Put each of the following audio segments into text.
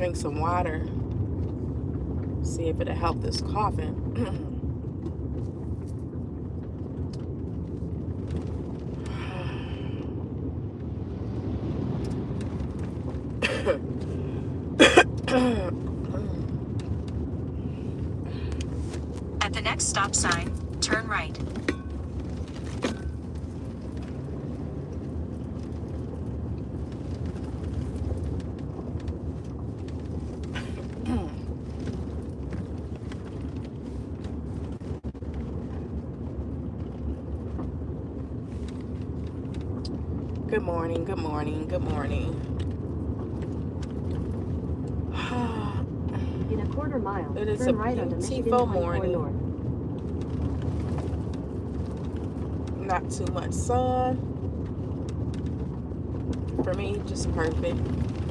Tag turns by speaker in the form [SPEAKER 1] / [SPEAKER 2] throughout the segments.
[SPEAKER 1] drink some water. See if it'll help this coughing.
[SPEAKER 2] At the next stop sign, turn right.
[SPEAKER 1] Good morning, good morning, good morning.
[SPEAKER 3] In a quarter mile,
[SPEAKER 1] It is
[SPEAKER 3] turn
[SPEAKER 1] a
[SPEAKER 3] right onto Michigan
[SPEAKER 1] beautiful
[SPEAKER 3] 24
[SPEAKER 1] morning.
[SPEAKER 3] North.
[SPEAKER 1] Not too much sun. For me, just perfect.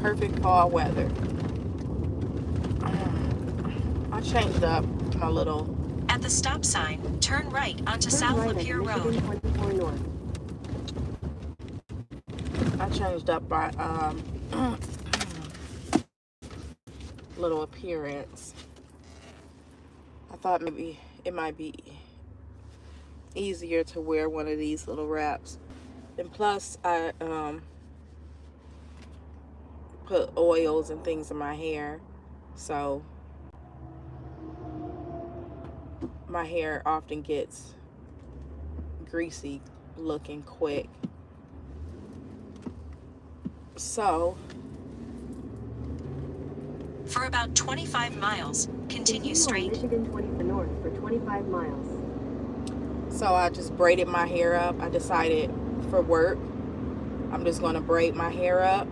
[SPEAKER 1] Perfect fall weather. I changed up my little...
[SPEAKER 2] At the stop sign, turn right onto South
[SPEAKER 3] Turn right
[SPEAKER 2] Lapeer
[SPEAKER 3] onto
[SPEAKER 2] Road.
[SPEAKER 3] Michigan 24 North.
[SPEAKER 1] I changed up my little appearance. I thought maybe it might be easier to wear one of these little wraps. And plus, I put oils and things in my hair, so my hair often gets greasy looking quick. So
[SPEAKER 2] For about 25 miles, continue straight.
[SPEAKER 3] Michigan 24 North for 25 miles.
[SPEAKER 1] So I just braided my hair up. I decided for work, I'm just going to braid my hair up.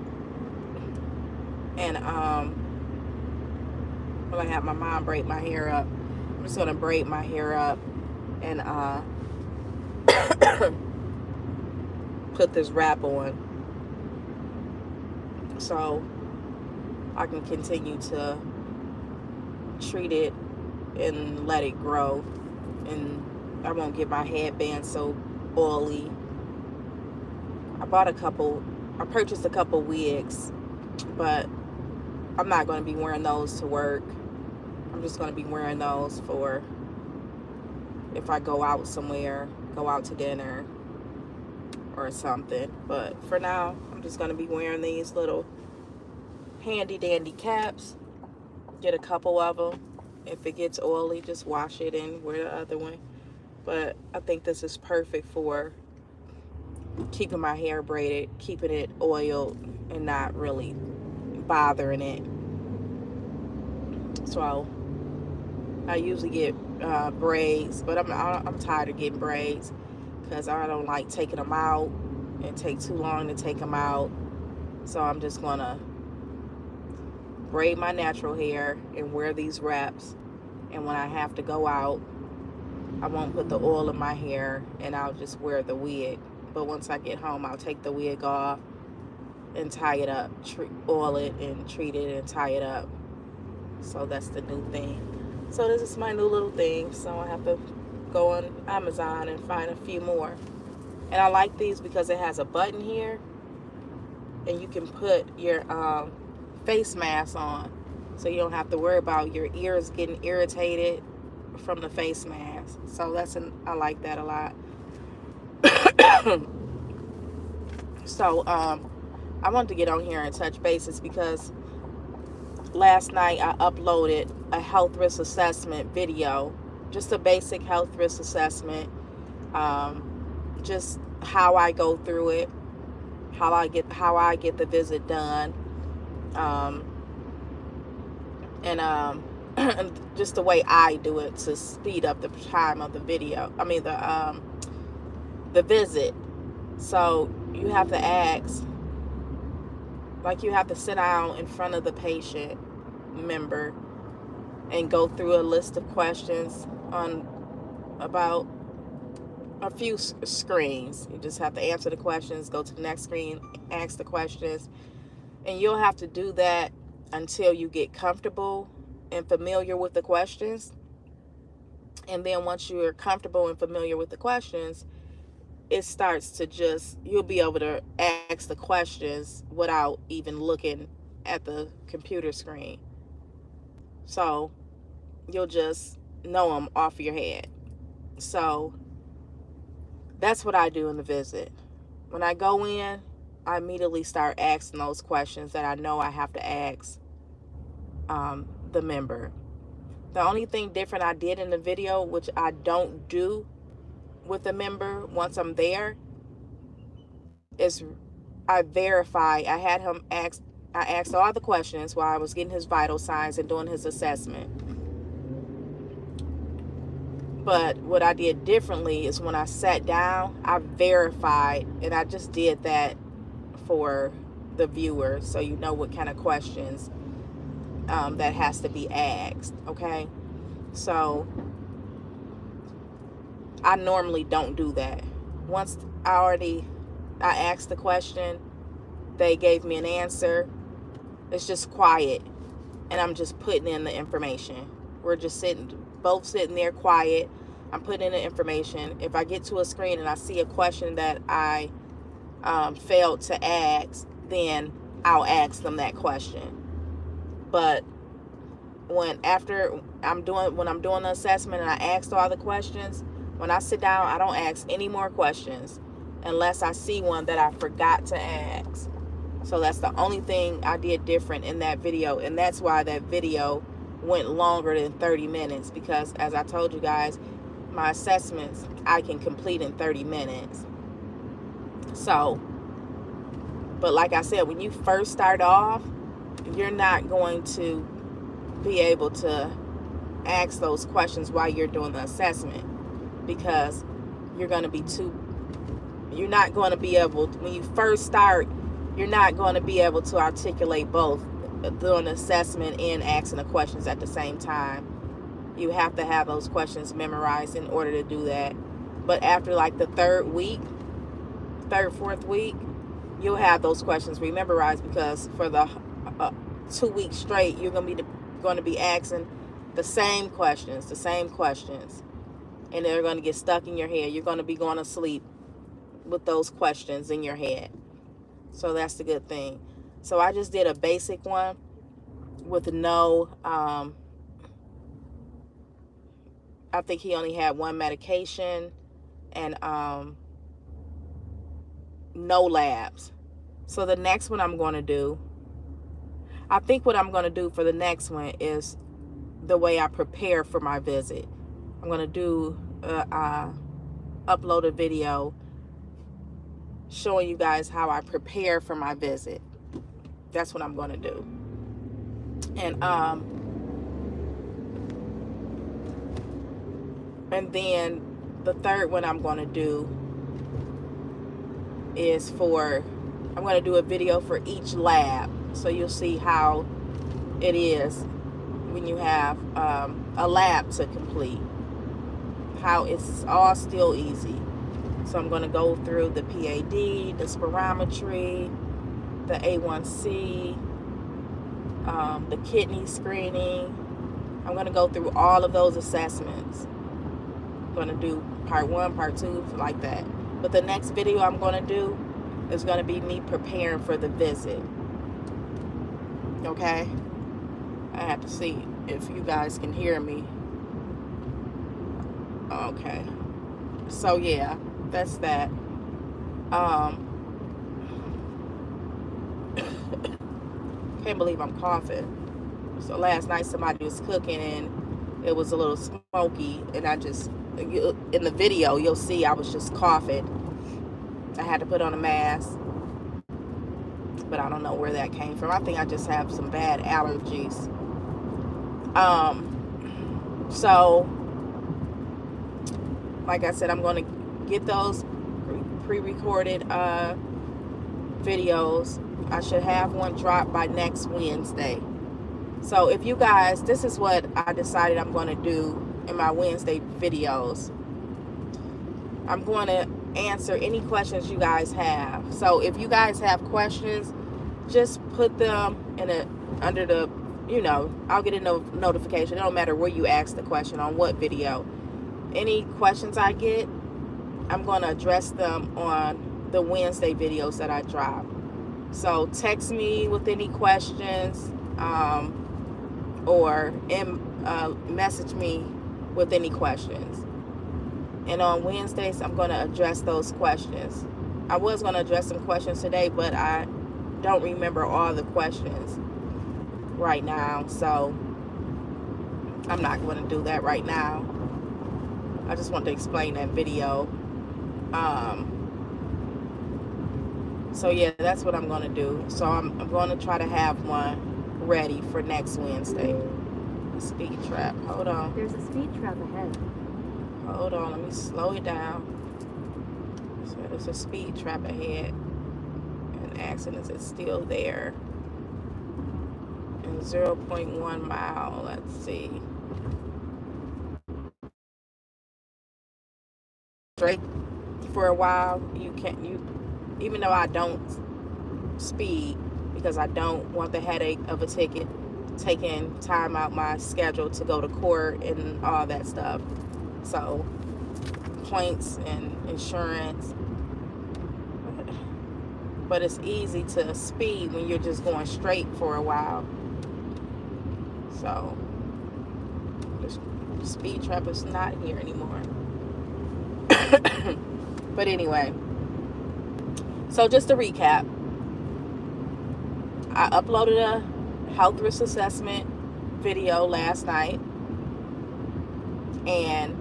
[SPEAKER 1] And well, I have my mom braid my hair up. I'm just going to braid my hair up and put this wrap on, so I can continue to treat it and let it grow, and I won't get my headband so oily. I purchased a couple wigs, but I'm not going to be wearing those to work. I'm just going to be wearing those for if I go out somewhere, go out to dinner or something. But for now, I'm just going to be wearing these little handy dandy caps. Get a couple of them. If it gets oily, just wash it and wear the other one. But I think this is perfect for keeping my hair braided, keeping it oiled, and not really bothering it. So I usually get braids, but I'm tired of getting braids because I don't like taking them out and take too long to take them out. So I'm just gonna braid my natural hair and wear these wraps, and when I have to go out, I won't put the oil in my hair and I'll just wear the wig. But once I get home, I'll take the wig off and tie it up, oil it and treat it and tie it up. So that's the new thing. So this is my new little thing. So I have to go on Amazon and find a few more. And I like these because it has a button here, and you can put your face mask on, so you don't have to worry about your ears getting irritated from the face mask. So I like that a lot. So I wanted to get on here and touch bases because last night I uploaded a health risk assessment video, just a basic health risk assessment, just how I go through it, how I get the visit done, and just the way I do it to speed up the time of the video. I mean the visit. So you have to ask, like you have to sit down in front of the patient member and go through a list of questions on about a few screens. You just have to answer the questions, go to the next screen, ask the questions, and you'll have to do that until you get comfortable and familiar with the questions. And then once you're comfortable and familiar with the questions, it starts to you'll be able to ask the questions without even looking at the computer screen. So you'll just know them off your head. So that's what I do in the visit. When I go in, I immediately start asking those questions that I know I have to ask the member. The only thing different I did in the video, which I don't do with the member once I'm there, is I verify. I asked all the questions while I was getting his vital signs and doing his assessment. But what I did differently is when I sat down, I verified, and I just did that for the viewer so you know what kind of questions that has to be asked, okay? So I normally don't do that. Once I asked the question, they gave me an answer, it's just quiet, and I'm just putting in the information. We're just both sitting there quiet. I'm putting in the information. If I get to a screen and I see a question that I failed to ask, then I'll ask them that question. But when I'm doing the assessment and I asked all the questions, when I sit down, I don't ask any more questions unless I see one that I forgot to ask. So that's the only thing I did different in that video, and that's why that video went longer than 30 minutes, because as I told you guys, my assessments I can complete in 30 minutes. So, but like I said, when you first start off, you're not going to be able to ask those questions while you're doing the assessment, because you're not going to be able to, when you first start, you're not going to be able to articulate both doing the assessment and asking the questions at the same time. You have to have those questions memorized in order to do that. But after like the fourth week, you'll have those questions memorized, because for the 2 weeks straight, you're going to be asking the same questions, and they're going to get stuck in your head. You're going to be going to sleep with those questions in your head. So that's the good thing. So I just did a basic one with no, I think he only had one medication and no labs. So the next one I'm going to do, I think what I'm going to do for the next one is the way I prepare for my visit. I'm going to do upload a video showing you guys how I prepare for my visit. That's what I'm going to do. And then the third one I'm going to do is I'm going to do a video for each lab, so you'll see how it is when you have a lab to complete, how it's all still easy. So I'm going to go through the PAD, the spirometry, the A1C, the kidney screening. I'm going to go through all of those assessments. I'm going to do part 1, part 2, like that. But the next video I'm going to do is going to be me preparing for the visit. Okay? I have to see if you guys can hear me. Okay. So yeah, that's that. Can't believe I'm coughing. So last night somebody was cooking and it was a little smoky, and in the video you'll see I was just coughing. I had to put on a mask, but I don't know where that came from. I think I just have some bad allergies. So like I said, I'm going to get those pre-recorded videos. I should have one dropped by next Wednesday. So if you guys, this is what I decided I'm going to do in my Wednesday videos. I'm going to answer any questions you guys have. So if you guys have questions, just put them under the, I'll get a notification. It don't matter where you ask the question, on what video. Any questions I get, I'm going to address them on the Wednesday videos that I drop. So text me with any questions, or message me with any questions. And on Wednesdays, I'm going to address those questions. I was going to address some questions today, but I don't remember all the questions right now. So I'm not going to do that right now. I just want to explain that video. So yeah, that's what I'm going to do. So I'm going to try to have one ready for next Wednesday. Speed trap. Hold on.
[SPEAKER 3] There's a speed trap ahead.
[SPEAKER 1] Hold on. Let me slow it down. So there's a speed trap ahead. And accidents is still there. And 0.1 mile. Let's see. Straight for a while. Even though I don't speed, because I don't want the headache of a ticket, taking time out my schedule to go to court and all that stuff. So points and insurance. But it's easy to speed when you're just going straight for a while. So the speed trap is not here anymore. But anyway, so just to recap, I uploaded a health risk assessment video last night, and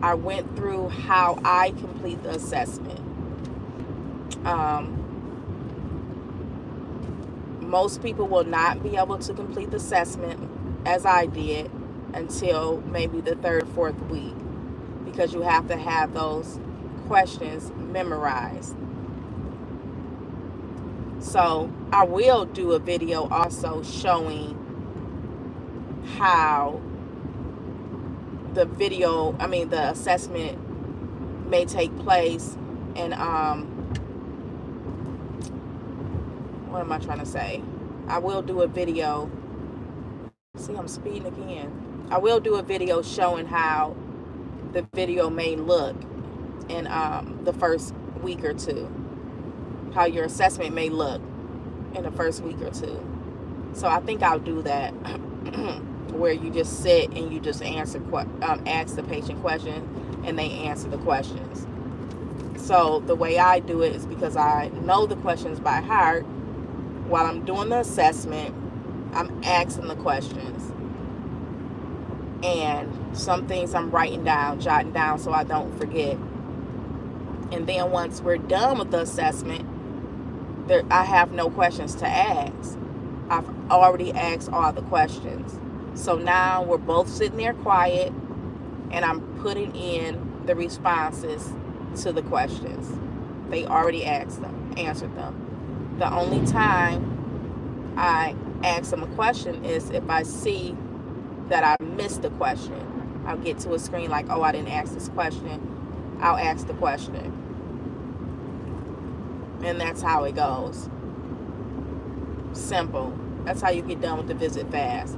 [SPEAKER 1] I went through how I complete the assessment. Most people will not be able to complete the assessment as I did until maybe the 3rd or 4th week, because you have to have those questions memorized. So I will do a video also showing how the assessment may take place, and what am I trying to say? I will do a video. See, I'm speeding again. I will do a video showing how the video may look in the first week or two. How your assessment may look in the first week or two. So I think I'll do that, where you just sit and you just ask the patient questions and they answer the questions. So the way I do it is because I know the questions by heart. While I'm doing the assessment, I'm asking the questions. And some things I'm writing down, jotting down so I don't forget. And then once we're done with the assessment, I have no questions to ask. I've already asked all the questions. So now we're both sitting there quiet, and I'm putting in the responses to the questions. They already answered them. The only time I ask them a question is if I see that I missed the question. I'll get to a screen like, oh, I didn't ask this question. I'll ask the question. And that's how it goes. Simple. That's how you get done with the visit fast.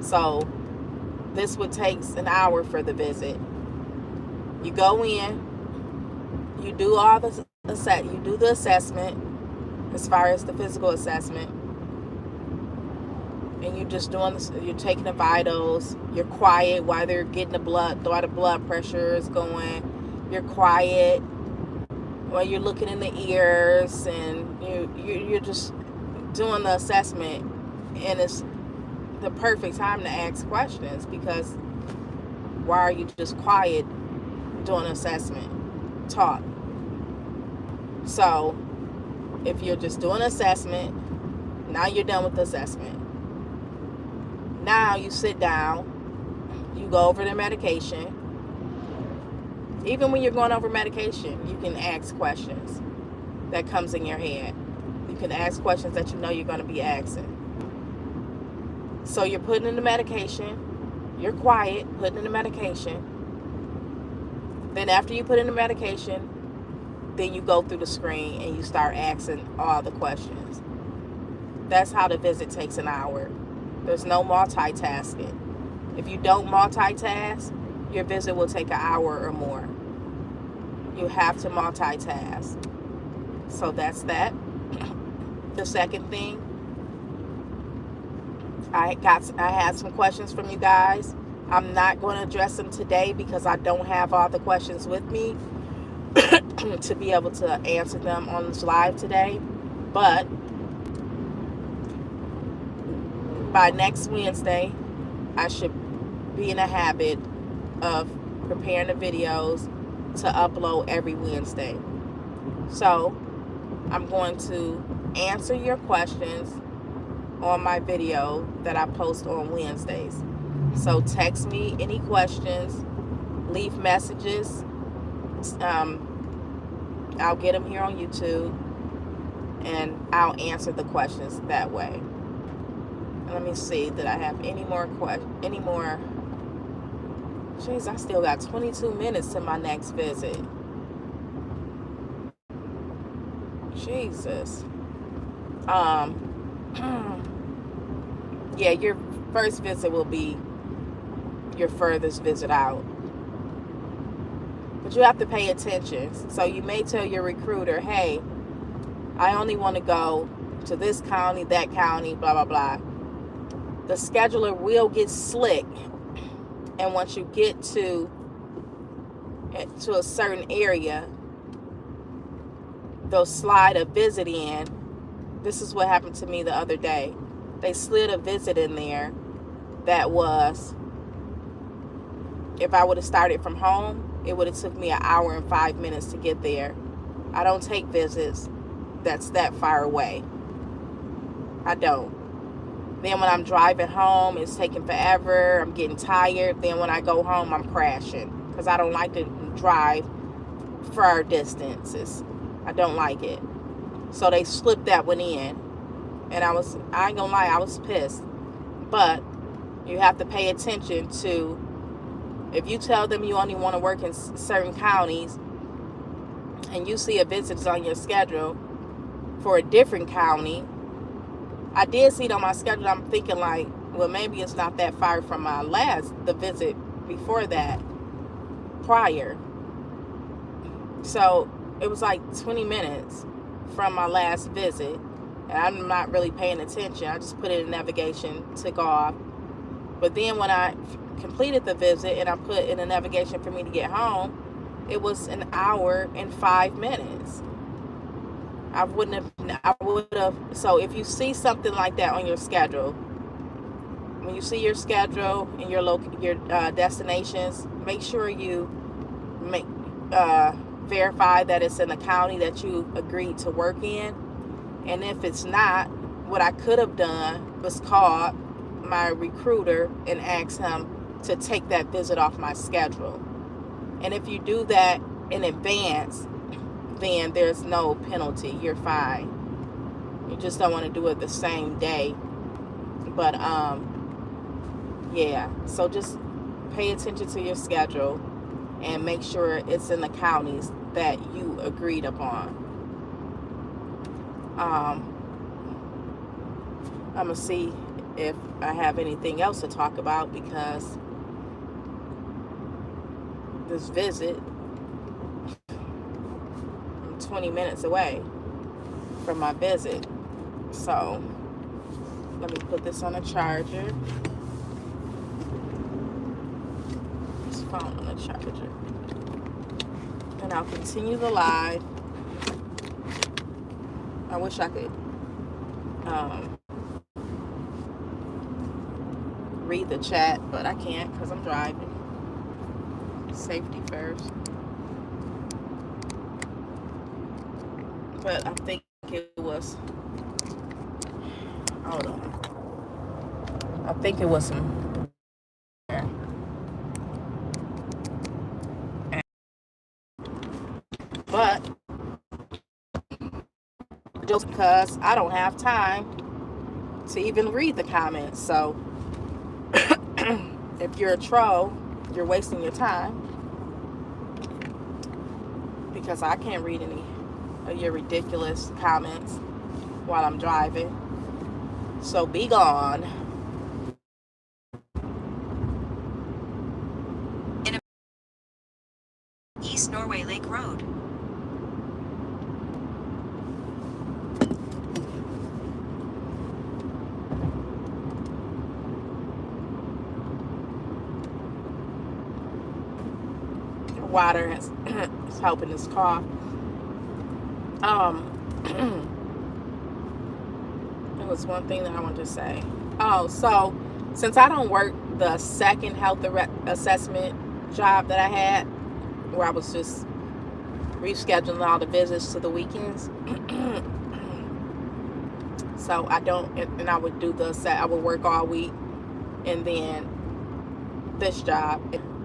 [SPEAKER 1] So this would take an hour for the visit. You go in, you do the assessment as far as the physical assessment, and you're just you're taking the vitals. You're quiet while they're getting while the blood pressure is going. You're quiet while you're looking in the ears, and you're just doing the assessment. And it's the perfect time to ask questions, because why are you just quiet doing assessment? Talk. So if you're just doing assessment, now you're done with the assessment. Now you sit down, you go over the medication. Even when you're going over medication, you can ask questions that comes in your head. You can ask questions that you know you're going to be asking. So you're putting in the medication, you're quiet, putting in the medication. Then after you put in the medication, then you go through the screen and you start asking all the questions. That's how the visit takes an hour. There's no multitasking. If you don't multitask, your visit will take an hour or more. You have to multitask. So that's that. The second thing, I had some questions from you guys. I'm not going to address them today because I don't have all the questions with me to be able to answer them on this live today. But by next Wednesday, I should be in a habit of preparing the videos to upload every Wednesday. So I'm going to answer your questions on my video that I post on Wednesdays. So text me any questions, leave messages. I'll get them here on YouTube, and I'll answer the questions that way. And let me see, did I have any more Jeez, I still got 22 minutes to my next visit. Jesus. Yeah, your first visit will be your furthest visit out. But you have to pay attention. So you may tell your recruiter, hey, I only want to go to this county, that county, blah, blah, blah. The scheduler will get slick. And once you get to a certain area, they'll slide a visit in. This is what happened to me the other day. They slid a visit in there that was, if I would have started from home, it would have took me 1 hour and 5 minutes to get there. I don't take visits that's that far away. I don't. Then when I'm driving home, it's taking forever. I'm getting tired. Then when I go home, I'm crashing because I don't like to drive far distances. I don't like it. So they slipped that one in. And I ain't gonna lie, I was pissed. But you have to pay attention to, if you tell them you only want to work in certain counties and you see a visit on your schedule for a different county, I did see it on my schedule. I'm thinking like, well, maybe it's not that far from the visit before that, prior. So it was like 20 minutes from my last visit. And I'm not really paying attention. I just put it in navigation, took off. But then when I completed the visit and I put in a navigation for me to get home, it was 1 hour and 5 minutes. I would have. So if you see something like that on your schedule, when you see your schedule and your destinations, make sure you verify that it's in the county that you agreed to work in. And if it's not, what I could have done was call my recruiter and ask him to take that visit off my schedule. And if you do that in advance, then there's no penalty. You're fine. You just don't want to do it the same day. But yeah, so just pay attention to your schedule and make sure it's in the counties that you agreed upon. I'm gonna see if I have anything else to talk about, because this visit, I'm 20 minutes away from my visit. So let me put this on a charger. This phone on a charger. And I'll continue the live. I wish I could read the chat, but I can't because I'm driving. Safety first. But I think it was, hold on. I think it was some, but just because I don't have time to even read the comments. So if you're a troll, you're wasting your time, because I can't read any of your ridiculous comments while I'm driving. So be gone.
[SPEAKER 2] East Norway Lake Road.
[SPEAKER 1] water is helping this cough. There was one thing that I wanted to say. Oh, so since I don't work the second health assessment job that I had, where I was just rescheduling all the visits to the weekends, so I don't, and I would do I would work all week, and then this job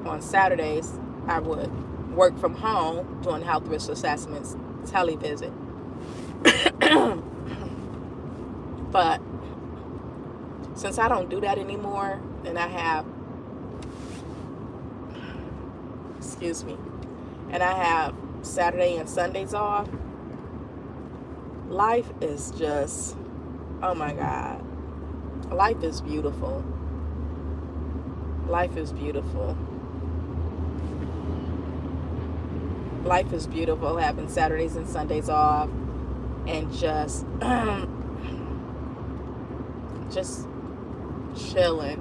[SPEAKER 1] on Saturdays I would work from home doing health risk assessments, televisit. But since I don't do that anymore, and I have, and I have Saturday and Sundays off, life is just, oh my God, life is beautiful. Life is beautiful. Life is beautiful having Saturdays and Sundays off, and just chilling,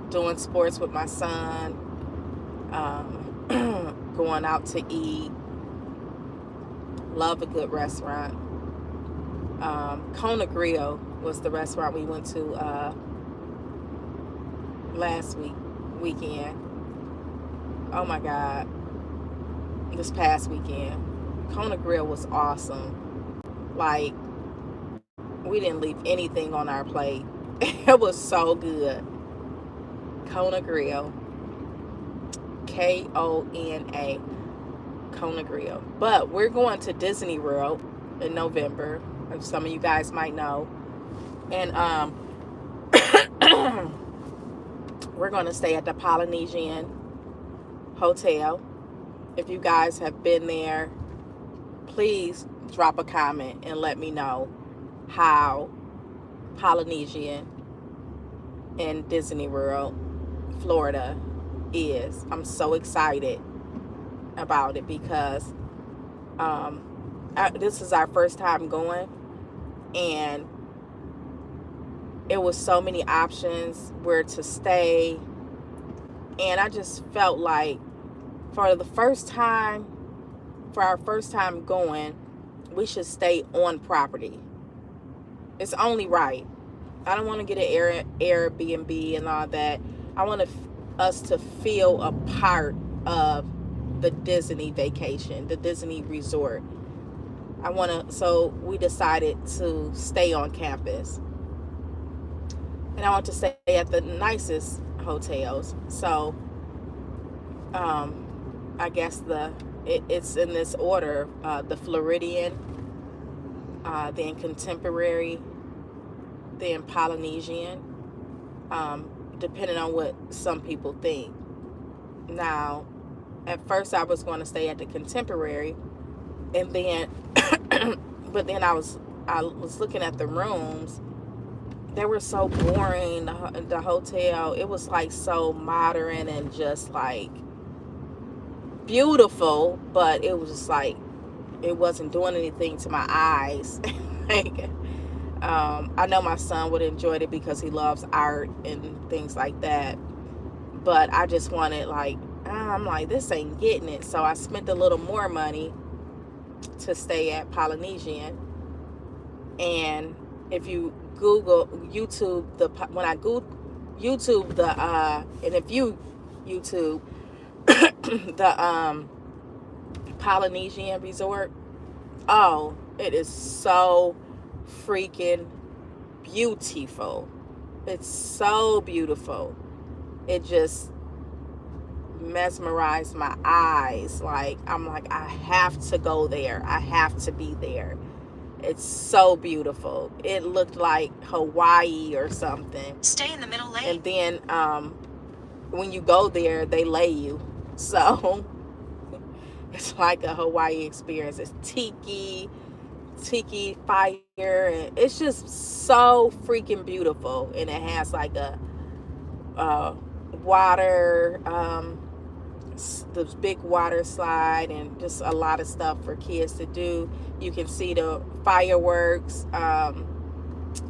[SPEAKER 1] doing sports with my son, going out to eat, love a good restaurant. Kona Grill was the restaurant we went to last weekend. Oh my God, this past weekend. Kona Grill was awesome. Like, we didn't leave anything on our plate. It was so good. Kona Grill. Kona. Kona Grill. But we're going to Disney World in November, as some of you guys might know. And we're going to stay at the Polynesian Hotel. If you guys have been there, please drop a comment and let me know how Polynesian in Disney World, Florida is. I'm so excited about it because this is our first time going, and it was so many options where to stay, and I just felt like for our first time going, we should stay on property. It's only right. I don't want to get an Airbnb and all that. I want us to feel a part of the Disney vacation, the Disney resort. So we decided to stay on campus. And I want to stay at the nicest hotels. So I guess it's in this order: the Floridian, then Contemporary, then Polynesian, depending on what some people think. Now, at first I was going to stay at the Contemporary, and then but then I was looking at the rooms. They were so boring. The hotel, it was like so modern and just like beautiful, but it was just like it wasn't doing anything to my eyes. Like, I know my son would enjoy it because he loves art and things like that, but I just wanted, like, I'm like, this ain't getting it. So I spent a little more money to stay at Polynesian. And if you YouTube the Polynesian resort, oh, it is so freaking beautiful. It's so beautiful. It just mesmerized my eyes. Like, I'm like, I have to go there. I have to be there. It's so beautiful. It looked like Hawaii or something.
[SPEAKER 2] Stay in the middle lane.
[SPEAKER 1] And then when you go there, they lay you. So it's like a Hawaii experience. It's tiki fire, and it's just so freaking beautiful. And it has like a water, this big water slide, and just a lot of stuff for kids to do. You can see the fireworks on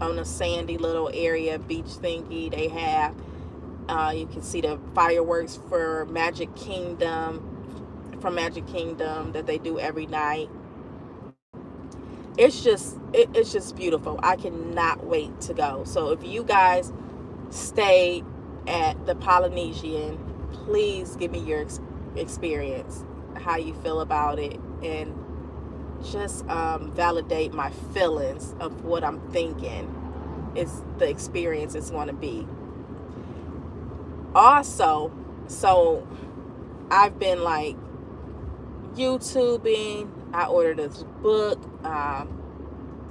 [SPEAKER 1] a sandy little area, beach thingy they have. You can see the fireworks for Magic Kingdom that they do every night. It's just beautiful. I cannot wait to go. So if you guys stay at the Polynesian, please give me your experience, how you feel about it, and just validate my feelings of what I'm thinking is the experience it's going to be. Also, so I've been like YouTubing. I ordered this book,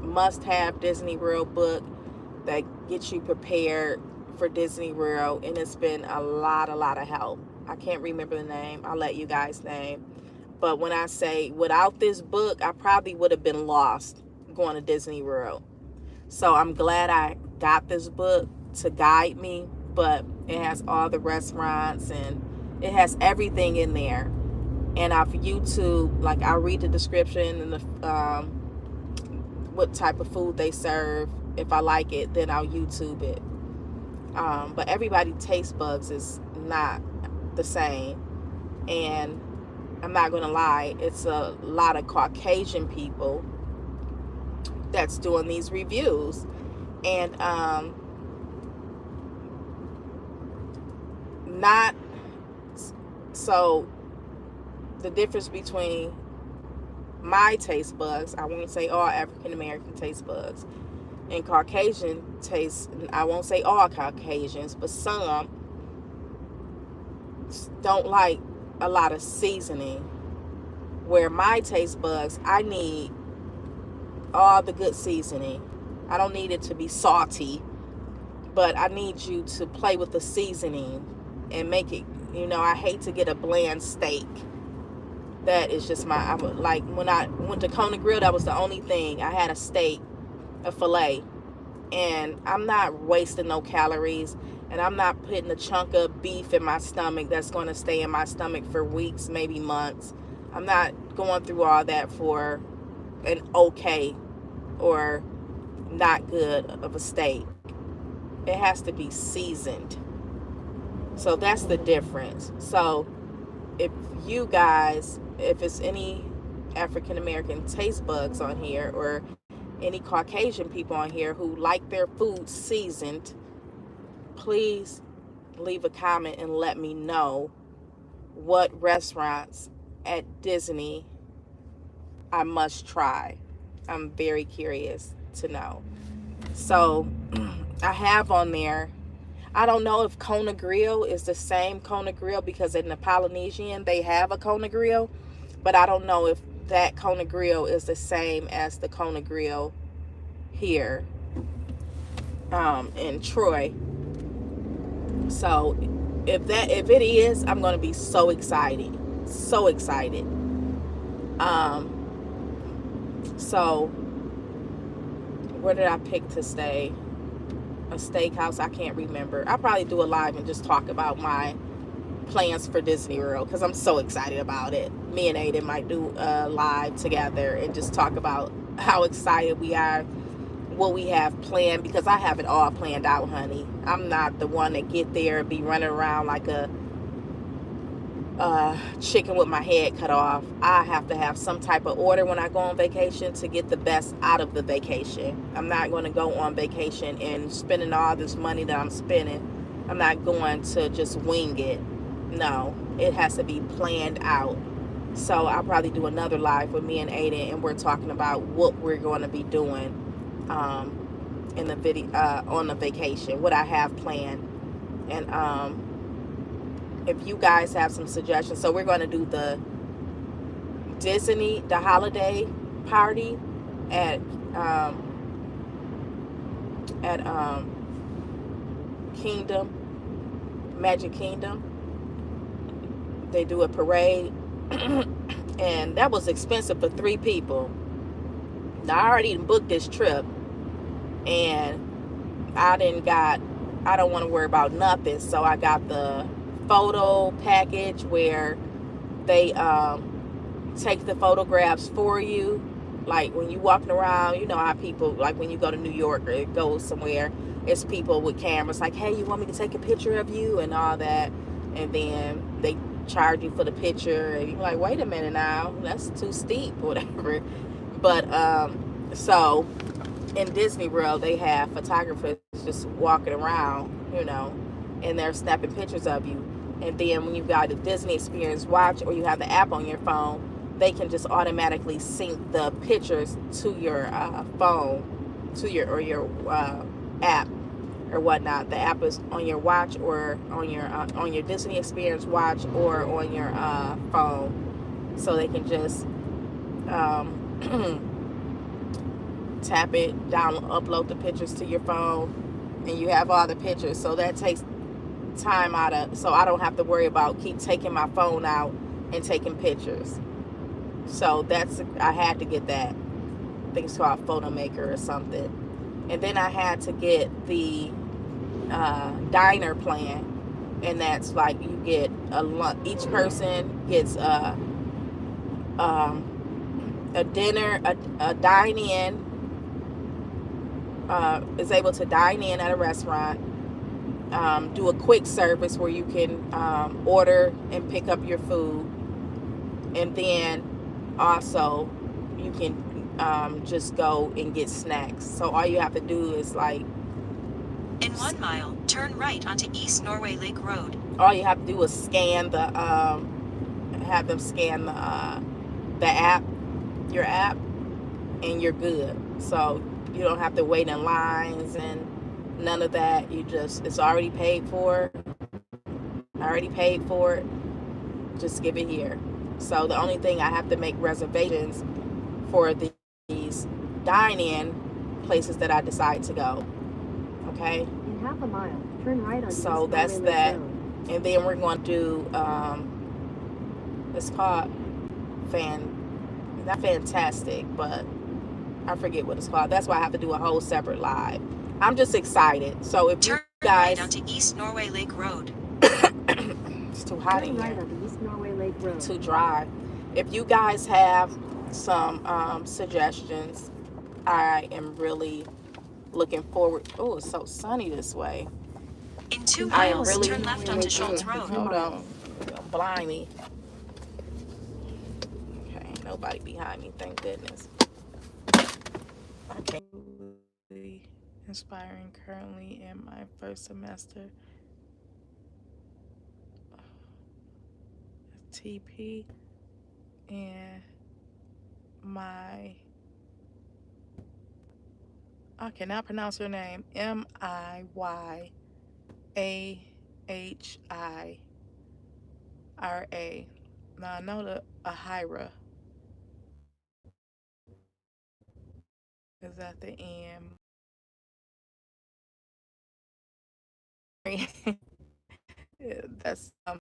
[SPEAKER 1] must have Disney World book that gets you prepared for Disney World, and it's been a lot of help. I can't remember the name. I'll let you guys name. But when I say without this book, I probably would have been lost going to Disney World. So I'm glad I got this book to guide me, but it has all the restaurants and it has everything in there. And I've YouTube, like I read the description and the what type of food they serve. If I like it, then I'll YouTube it. But everybody taste buds is not the same. And I'm not gonna lie, it's a lot of Caucasian people that's doing these reviews. And not so the difference between my taste buds, I won't say all African American taste buds, and Caucasian taste, I won't say all Caucasians, but some don't like a lot of seasoning. Where my taste buds, I need all the good seasoning. I don't need it to be salty, but I need you to play with the seasoning and make it, I hate to get a bland steak. That is just like when I went to Kona Grill, that was the only thing. I had a steak, a filet, and I'm not wasting no calories, and I'm not putting a chunk of beef in my stomach that's going to stay in my stomach for weeks, maybe months. I'm not going through all that for an okay or not good of a steak. It has to be seasoned. So that's the difference. So if you guys, if it's any African American taste bugs on here or any Caucasian people on here who like their food seasoned, please leave a comment and let me know what restaurants at Disney I must try. I'm very curious to know. So I have on there, I don't know if Kona Grill is the same Kona Grill, because in the Polynesian they have a Kona Grill, but I don't know if that Kona Grill is the same as the Kona Grill here in Troy. So if it is, I'm going to be so excited. So excited. So where did I pick to stay? A steakhouse, I can't remember. I'll probably do a live and just talk about my plans for Disney World, because I'm so excited about it. Me and Aiden might do a live together and just talk about how excited we are, what we have planned, because I have it all planned out, honey. I'm not the one that get there and be running around like a chicken with my head cut off. I have to have some type of order when I go on vacation to get the best out of the vacation. I'm not going to go on vacation and spending all this money that I'm spending. I'm not going to just wing it. No, it has to be planned out. So I'll probably do another live with me and Aiden, and we're talking about what we're going to be doing in the video on the vacation, what I have planned. And if you guys have some suggestions, so we're going to do the Disney, the holiday party at Magic Kingdom. They do a parade, and that was expensive for 3 people. Now, I already booked this trip, and I don't want to worry about nothing, so I got the photo package where they take the photographs for you, like when you walking around. You know how people, like when you go to New York or go somewhere, it's people with cameras like, hey, you want me to take a picture of you and all that, and then they charge you for the picture, and you're like, wait a minute now, that's too steep, whatever. But so in Disney World, they have photographers just walking around, and they're snapping pictures of you. And then when you've got a Disney Experience watch or you have the app on your phone, they can just automatically sync the pictures to your phone, to your app or whatnot. The app is on your watch or on your Disney Experience watch or on your phone, so they can just tap it down, upload the pictures to your phone, and you have all the pictures. So that takes time out of, so I don't have to worry about keep taking my phone out and taking pictures. So I had to get that. I think it's called Photo Maker or something. And then I had to get the diner plan, and that's like you get each person gets a dinner, a dine in, is able to dine in at a restaurant, do a quick service where you can order and pick up your food, and then also you can just go and get snacks. So all you have to do is like,
[SPEAKER 2] In 1 mile, turn right onto East Norway Lake Road.
[SPEAKER 1] all you have to do is scan have them scan the app, your app, and you're good. So you don't have to wait in lines and none of that. It's already paid for. I already paid for it. Just give it here. So the only thing, I have to make reservations for these dine-in places that I decide to go. Okay.
[SPEAKER 3] In half a mile, turn right on
[SPEAKER 1] So
[SPEAKER 3] East
[SPEAKER 1] that's
[SPEAKER 3] Norway Lake
[SPEAKER 1] that.
[SPEAKER 3] Road.
[SPEAKER 1] And then we're going to do it's called not Fantastic, but I forget what it's called. That's why I have to do a whole separate live. I'm just excited. So if you
[SPEAKER 2] Turn
[SPEAKER 1] guys,
[SPEAKER 2] right onto East Norway Lake Road.
[SPEAKER 1] it's too hot in
[SPEAKER 3] Turn right
[SPEAKER 1] here,
[SPEAKER 3] onto East Norway Lake Road.
[SPEAKER 1] too dry. If you guys have some suggestions, I am really looking forward. Oh, it's so sunny this way.
[SPEAKER 2] In 2
[SPEAKER 1] I am
[SPEAKER 2] miles,
[SPEAKER 1] really
[SPEAKER 2] turn left onto Schultz Road.
[SPEAKER 1] Hold on, don't blind me. Okay, ain't nobody behind me, thank goodness. Okay. Inspiring, currently in my first semester TP, and I cannot pronounce her name, Miyahira. Now I know the Ahira is at the end. That's